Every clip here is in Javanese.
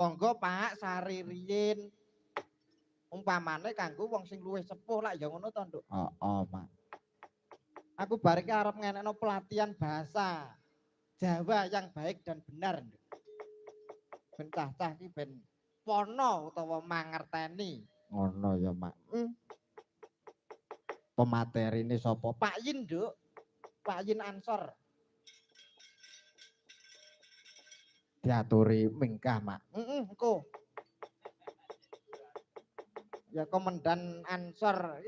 Monggo Pak sari riyin. Umpamane kanggo wong sing luwih sepuh lak ya ngono to, Nduk. Heeh, Pak. Aku bareke arep ngenekno pelatihan bahasa Jawa yang baik dan benar, Nduk. Ben cah-cah iki ben pono utawa mangerteni. Ngono ya, Mak. Pematerine sapa? Pak Yin, Nduk. Pak Yin Ansor. Diaturi mingkah, Mak. Engko. Ya Komandan Ansor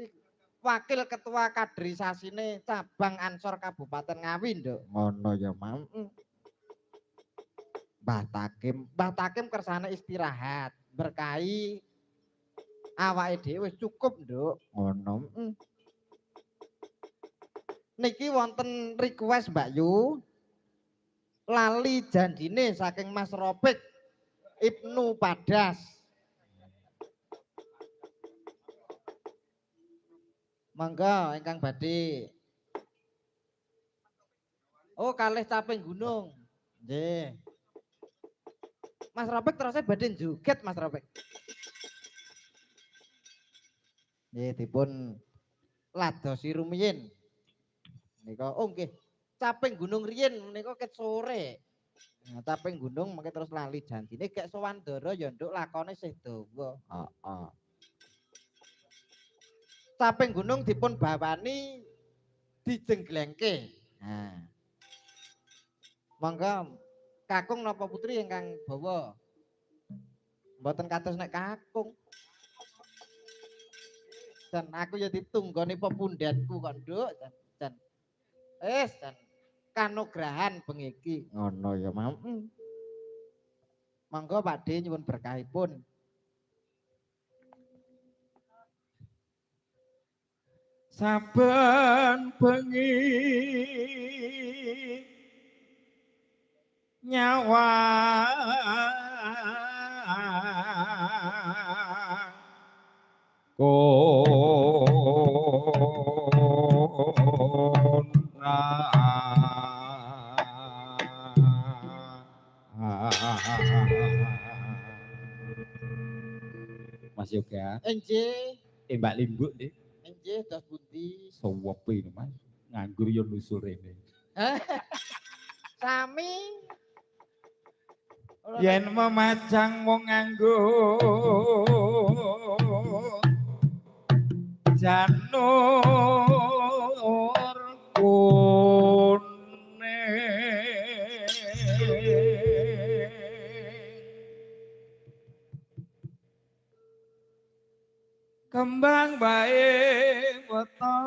wakil ketua kaderisasine cabang Ansor Kabupaten Ngawi, Nduk. Ngono ya, Mak. Mbah Takim kersane istirahat, berkahi awake dhewe wis cukup, Nduk. Ngono. Niki wonten request Mbak Yu. Lali janjine saking Mas Ropik Ibnu Padas. Mangga ingkang badhe. Oh, kalih caping gunung. Nggih. Mas Ropik terusé badhe joget Mas Ropik. Nggih dipun ladosi rumiyin. Nika oh nggih. Caping gunung riyin menika ket sore. Nah, caping gunung mengke terus lali janjine gek sowan Ndara ya nduk lakone sih dawa. Heeh. Caping gunung dipun bawani dijengglengke. Nah. Monggo kakung napa putri ingkang bawa? Mboten kados nek kakung. Dan aku ya ditunggoni pepundhenku kok, Nduk. Jan. Jan kanugrahan bengi iki. Ngono ya, Mam. Monggo Pakde nyuwun berkahipun. Saben bengi nyawa kona Mas Yoga. Enjih. Mbak Limbuk nih. Enjih dos pundi? Sowepe Mas. Nganggur yo nusul rene. Sami. Yen memajang wong nganggur janur kuning kembang bae weton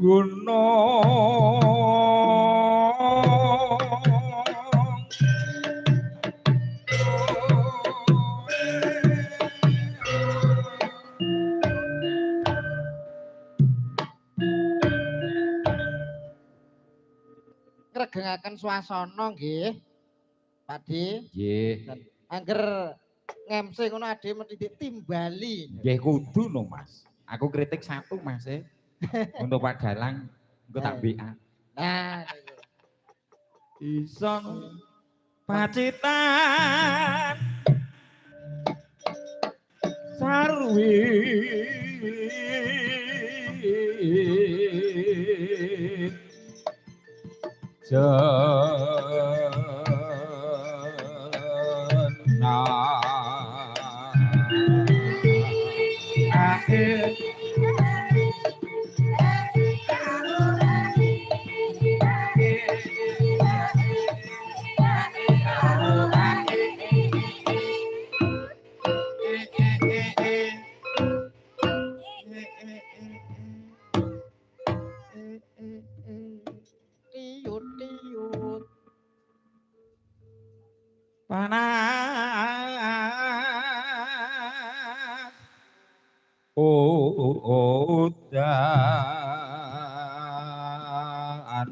gunung ngregengaken swasana nggih. Pakde. nggih. Angger ngemse ngono ade mesti ditimbali. Nggih kudu no Mas. Aku kritik satu Mas untuk Pak Dalang engko tak BA. Nah, ison pacitan sarwi akhir tiut-tiut panas udan